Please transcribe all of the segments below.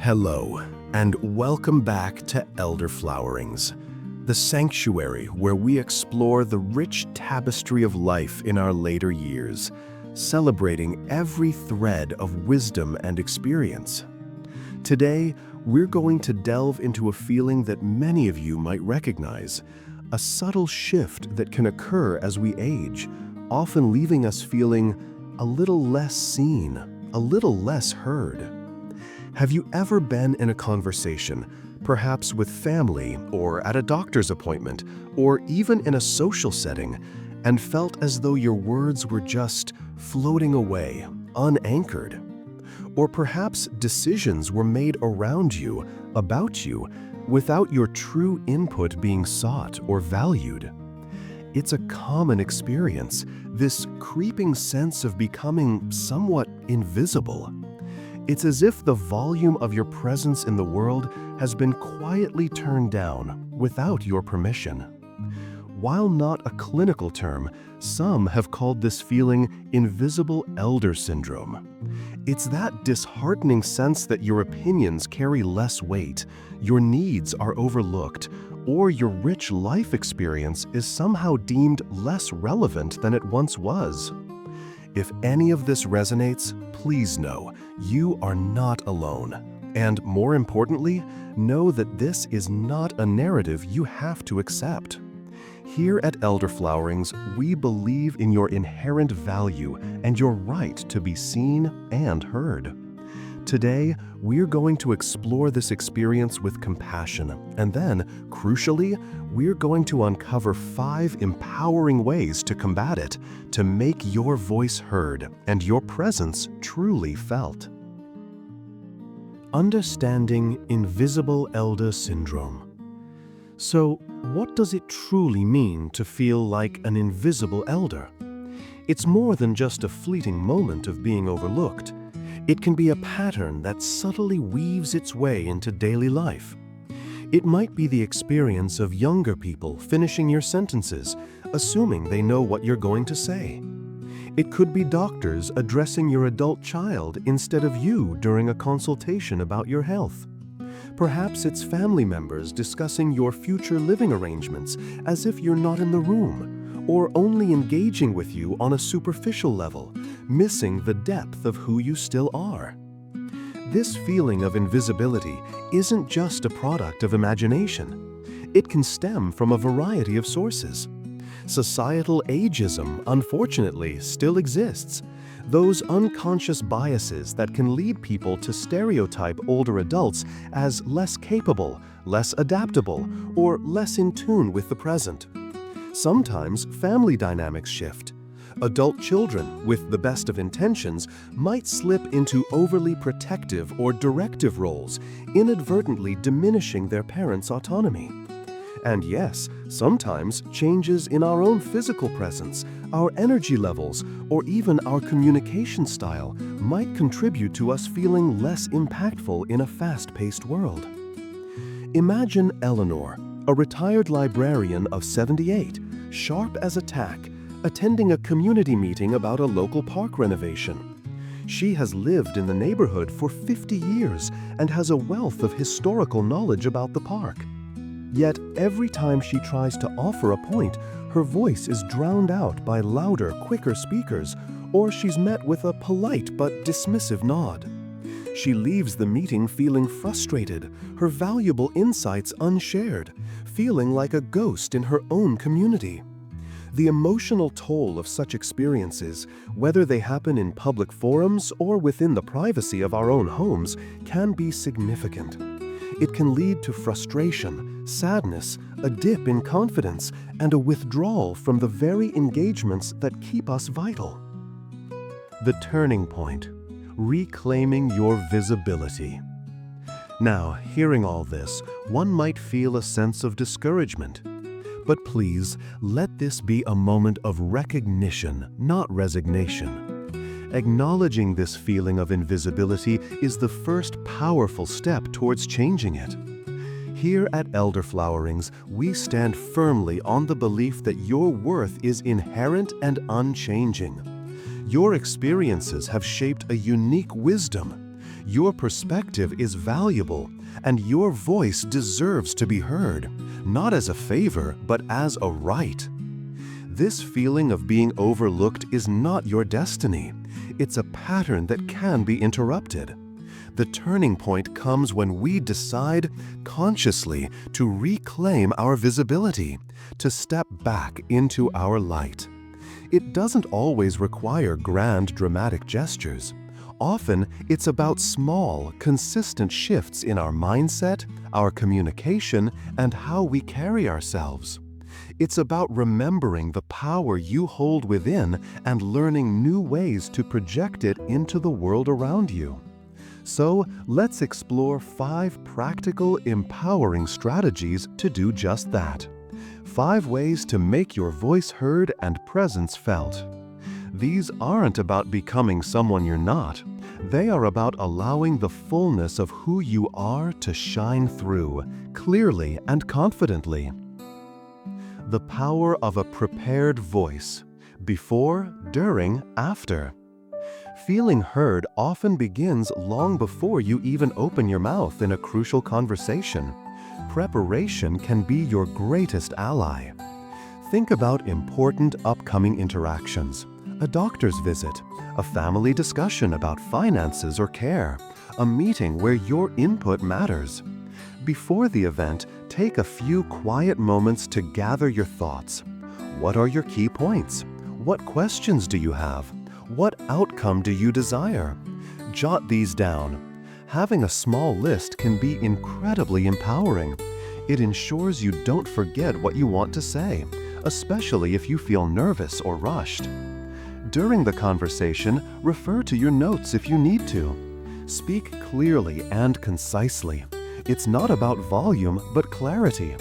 Hello, and welcome back to Elderflowerings, the sanctuary where we explore the rich tapestry of life in our later years, celebrating every thread of wisdom and experience. Today, we're going to delve into a feeling that many of you might recognize, a subtle shift that can occur as we age, often leaving us feeling a little less seen, a little less heard. Have you ever been in a conversation, perhaps with family or at a doctor's appointment, or even in a social setting, and felt as though your words were just floating away, unanchored? Or perhaps decisions were made around you, about you, without your true input being sought or valued? It's a common experience, this creeping sense of becoming somewhat invisible. It's as if the volume of your presence in the world has been quietly turned down without your permission. While not a clinical term, some have called this feeling invisible elder syndrome. It's that disheartening sense that your opinions carry less weight, your needs are overlooked, or your rich life experience is somehow deemed less relevant than it once was. If any of this resonates, please know you are not alone. And more importantly, know that this is not a narrative you have to accept. Here at Elderflowerings, we believe in your inherent value and your right to be seen and heard. Today, we're going to explore this experience with compassion, and then, crucially, we're going to uncover 5 empowering ways to combat it, to make your voice heard and your presence truly felt. Understanding invisible elder syndrome. So, what does it truly mean to feel like an invisible elder? It's more than just a fleeting moment of being overlooked. It can be a pattern that subtly weaves its way into daily life. It might be the experience of younger people finishing your sentences, assuming they know what you're going to say. It could be doctors addressing your adult child instead of you during a consultation about your health. Perhaps it's family members discussing your future living arrangements as if you're not in the room, or only engaging with you on a superficial level, missing the depth of who you still are. This feeling of invisibility isn't just a product of imagination. It can stem from a variety of sources. Societal ageism, unfortunately, still exists. Those unconscious biases that can lead people to stereotype older adults as less capable, less adaptable, or less in tune with the present. Sometimes family dynamics shift. Adult children, with the best of intentions, might slip into overly protective or directive roles, inadvertently diminishing their parents' autonomy. And yes, sometimes changes in our own physical presence, our energy levels, or even our communication style might contribute to us feeling less impactful in a fast-paced world. Imagine Eleanor, a retired librarian of 78, sharp as a tack, attending a community meeting about a local park renovation. She has lived in the neighborhood for 50 years and has a wealth of historical knowledge about the park. Yet every time she tries to offer a point, her voice is drowned out by louder, quicker speakers, or she's met with a polite but dismissive nod. She leaves the meeting feeling frustrated, her valuable insights unshared, feeling like a ghost in her own community. The emotional toll of such experiences, whether they happen in public forums or within the privacy of our own homes, can be significant. It can lead to frustration, sadness, a dip in confidence, and a withdrawal from the very engagements that keep us vital. The turning point. Reclaiming your visibility. Now, hearing all this, one might feel a sense of discouragement. But please, let this be a moment of recognition, not resignation. Acknowledging this feeling of invisibility is the first powerful step towards changing it. Here at Elderflowerings, we stand firmly on the belief that your worth is inherent and unchanging. Your experiences have shaped a unique wisdom. Your perspective is valuable, and your voice deserves to be heard, not as a favor, but as a right. This feeling of being overlooked is not your destiny. It's a pattern that can be interrupted. The turning point comes when we decide consciously to reclaim our visibility, to step back into our light. It doesn't always require grand, dramatic gestures. Often, it's about small, consistent shifts in our mindset, our communication, and how we carry ourselves. It's about remembering the power you hold within and learning new ways to project it into the world around you. So, let's explore 5 practical, empowering strategies to do just that. 5 ways to make your voice heard and presence felt. These aren't about becoming someone you're not. They are about allowing the fullness of who you are to shine through, clearly and confidently. The power of a prepared voice. Before, during, after. Feeling heard often begins long before you even open your mouth in a crucial conversation. Preparation can be your greatest ally. Think about important upcoming interactions. A doctor's visit, a family discussion about finances or care, a meeting where your input matters. Before the event, take a few quiet moments to gather your thoughts. What are your key points? What questions do you have? What outcome do you desire? Jot these down. Having a small list can be incredibly empowering. It ensures you don't forget what you want to say, especially if you feel nervous or rushed. During the conversation, refer to your notes if you need to. Speak clearly and concisely. It's not about volume, but clarity.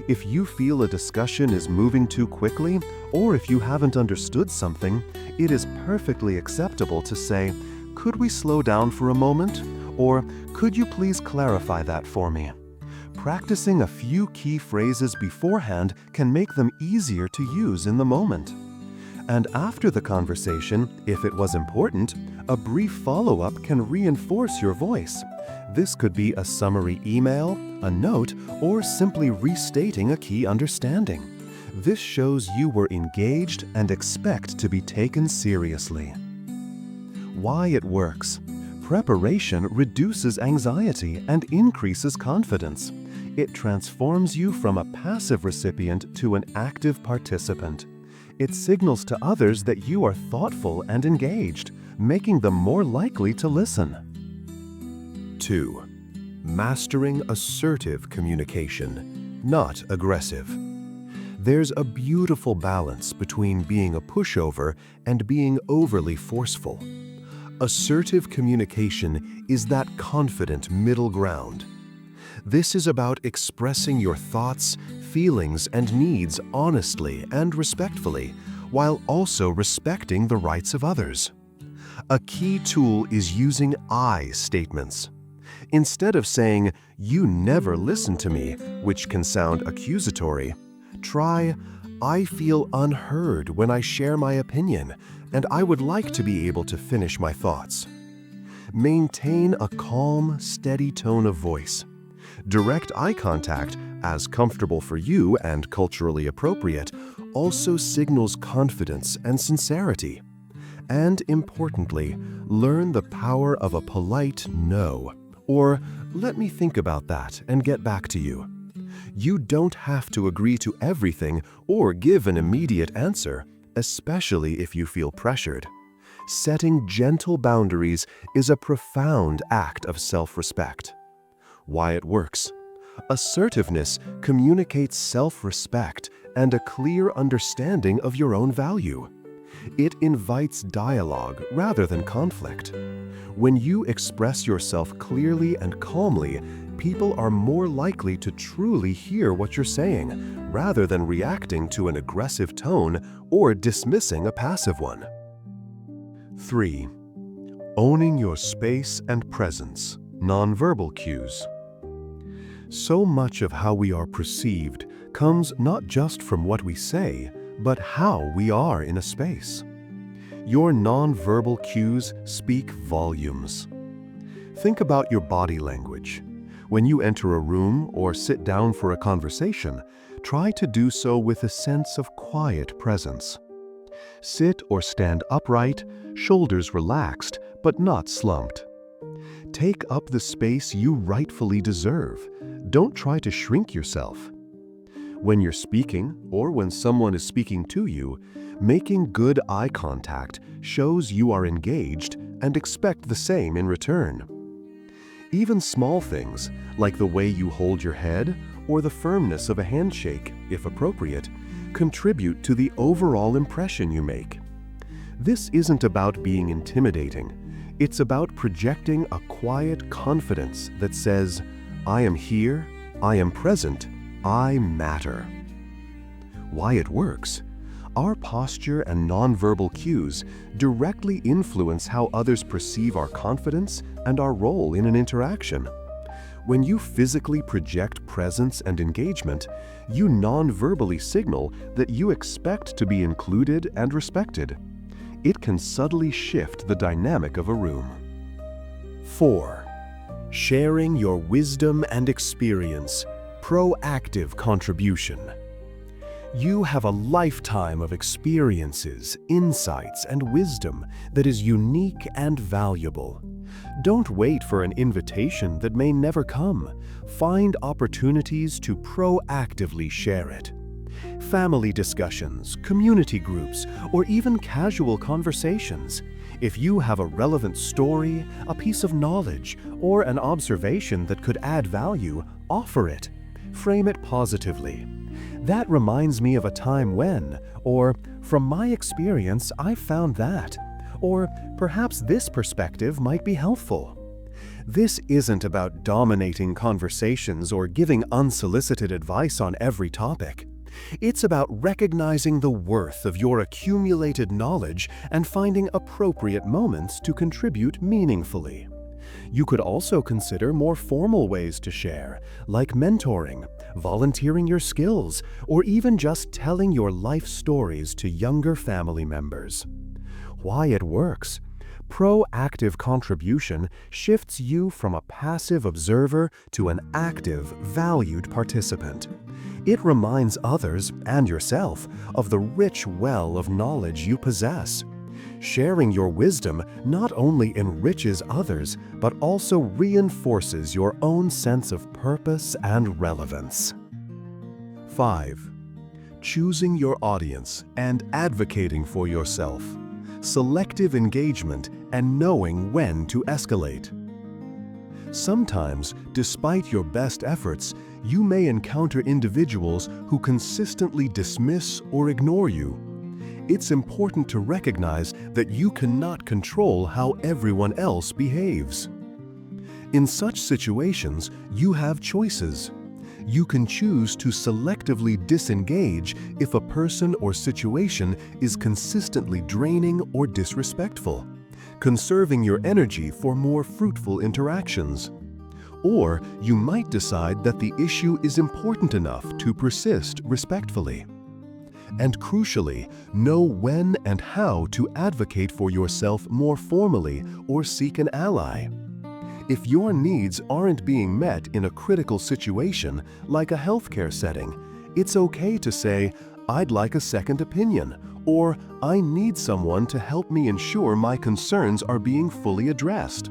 If you feel a discussion is moving too quickly, or if you haven't understood something, it is perfectly acceptable to say, "Could we slow down for a moment?" Or, "Could you please clarify that for me?" Practicing a few key phrases beforehand can make them easier to use in the moment. And after the conversation, if it was important, a brief follow-up can reinforce your voice. This could be a summary email, a note, or simply restating a key understanding. This shows you were engaged and expect to be taken seriously. Why it works. Preparation reduces anxiety and increases confidence. It transforms you from a passive recipient to an active participant. It signals to others that you are thoughtful and engaged, making them more likely to listen. 2. Mastering assertive communication, not aggressive. There's a beautiful balance between being a pushover and being overly forceful. Assertive communication is that confident middle ground. This is about expressing your thoughts, feelings, and needs honestly and respectfully, while also respecting the rights of others. A key tool is using I statements. Instead of saying, "You never listen to me," which can sound accusatory, try, "I feel unheard when I share my opinion, and I would like to be able to finish my thoughts." Maintain a calm, steady tone of voice. Direct eye contact, as comfortable for you and culturally appropriate, also signals confidence and sincerity. And importantly, learn the power of a polite no, or "let me think about that and get back to you." You don't have to agree to everything or give an immediate answer, especially if you feel pressured. Setting gentle boundaries is a profound act of self-respect. Why it works. Assertiveness communicates self-respect and a clear understanding of your own value. It invites dialogue rather than conflict. When you express yourself clearly and calmly, people are more likely to truly hear what you're saying, rather than reacting to an aggressive tone or dismissing a passive one. 3. Owning your space and presence, nonverbal cues. So much of how we are perceived comes not just from what we say, but how we are in a space. Your nonverbal cues speak volumes. Think about your body language. When you enter a room or sit down for a conversation, try to do so with a sense of quiet presence. Sit or stand upright, shoulders relaxed, but not slumped. Take up the space you rightfully deserve. Don't try to shrink yourself. When you're speaking, or when someone is speaking to you, making good eye contact shows you are engaged and expect the same in return. Even small things, like the way you hold your head or the firmness of a handshake, if appropriate, contribute to the overall impression you make. This isn't about being intimidating. It's about projecting a quiet confidence that says, "I am here, I am present, I matter." Why it works? Our posture and nonverbal cues directly influence how others perceive our confidence and our role in an interaction. When you physically project presence and engagement, you non-verbally signal that you expect to be included and respected. It can subtly shift the dynamic of a room. 4. Sharing your wisdom and experience. Proactive contribution. You have a lifetime of experiences, insights, and wisdom that is unique and valuable. Don't wait for an invitation that may never come. Find opportunities to proactively share it. Family discussions, community groups, or even casual conversations. If you have a relevant story, a piece of knowledge, or an observation that could add value, offer it. Frame it positively. "That reminds me of a time when," or "From my experience, I found that," or "Perhaps this perspective might be helpful." This isn't about dominating conversations or giving unsolicited advice on every topic. It's about recognizing the worth of your accumulated knowledge and finding appropriate moments to contribute meaningfully. You could also consider more formal ways to share, like mentoring, volunteering your skills, or even just telling your life stories to younger family members. Why it works? Proactive contribution shifts you from a passive observer to an active, valued participant. It reminds others, and yourself, of the rich well of knowledge you possess. Sharing your wisdom not only enriches others, but also reinforces your own sense of purpose and relevance. 5. Choosing your audience and advocating for yourself. Selective engagement and knowing when to escalate. Sometimes, despite your best efforts, you may encounter individuals who consistently dismiss or ignore you. It's important to recognize that you cannot control how everyone else behaves. In such situations, you have choices. You can choose to selectively disengage if a person or situation is consistently draining or disrespectful, conserving your energy for more fruitful interactions. Or you might decide that the issue is important enough to persist respectfully. And crucially, know when and how to advocate for yourself more formally or seek an ally. If your needs aren't being met in a critical situation, like a healthcare setting, it's okay to say, "I'd like a second opinion," or "I need someone to help me ensure my concerns are being fully addressed."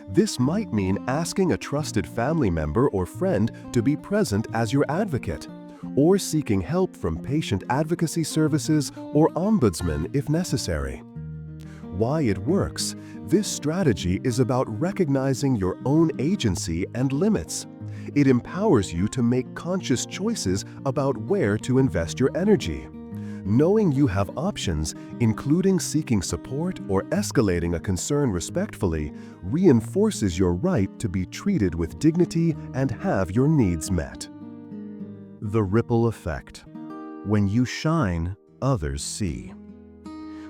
This might mean asking a trusted family member or friend to be present as your advocate, or seeking help from patient advocacy services or ombudsman if necessary. Why it works? This strategy is about recognizing your own agency and limits. It empowers you to make conscious choices about where to invest your energy. Knowing you have options, including seeking support or escalating a concern respectfully, reinforces your right to be treated with dignity and have your needs met. The ripple effect. When you shine, others see.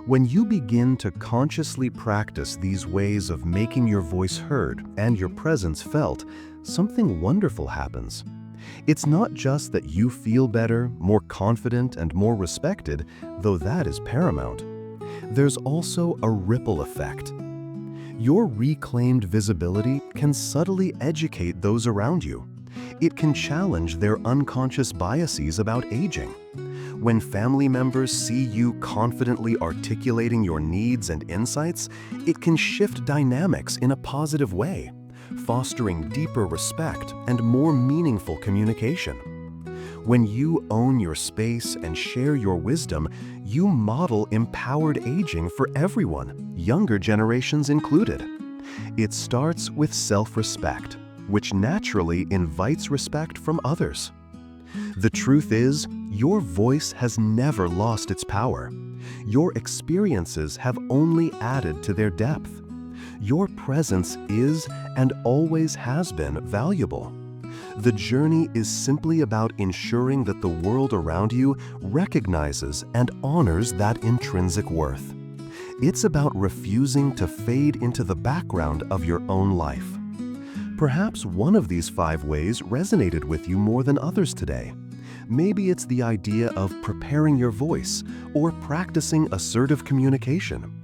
When you begin to consciously practice these ways of making your voice heard and your presence felt, something wonderful happens. It's not just that you feel better, more confident, and more respected, though that is paramount. There's also a ripple effect. Your reclaimed visibility can subtly educate those around you. It can challenge their unconscious biases about aging. When family members see you confidently articulating your needs and insights, it can shift dynamics in a positive way, fostering deeper respect and more meaningful communication. When you own your space and share your wisdom, you model empowered aging for everyone, younger generations included. It starts with self-respect, which naturally invites respect from others. The truth is, your voice has never lost its power. Your experiences have only added to their depth. Your presence is and always has been valuable. The journey is simply about ensuring that the world around you recognizes and honors that intrinsic worth. It's about refusing to fade into the background of your own life. Perhaps one of these 5 ways resonated with you more than others today. Maybe it's the idea of preparing your voice or practicing assertive communication.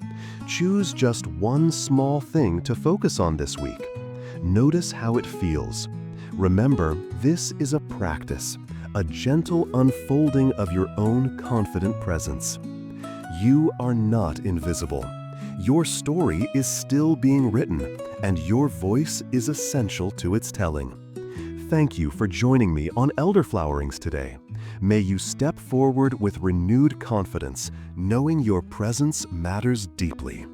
Choose just one small thing to focus on this week. Notice how it feels. Remember, this is a practice, a gentle unfolding of your own confident presence. You are not invisible. Your story is still being written, and your voice is essential to its telling. Thank you for joining me on Elderflowerings today. May you step forward with renewed confidence, knowing your presence matters deeply.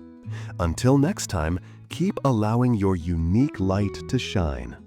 Until next time, keep allowing your unique light to shine.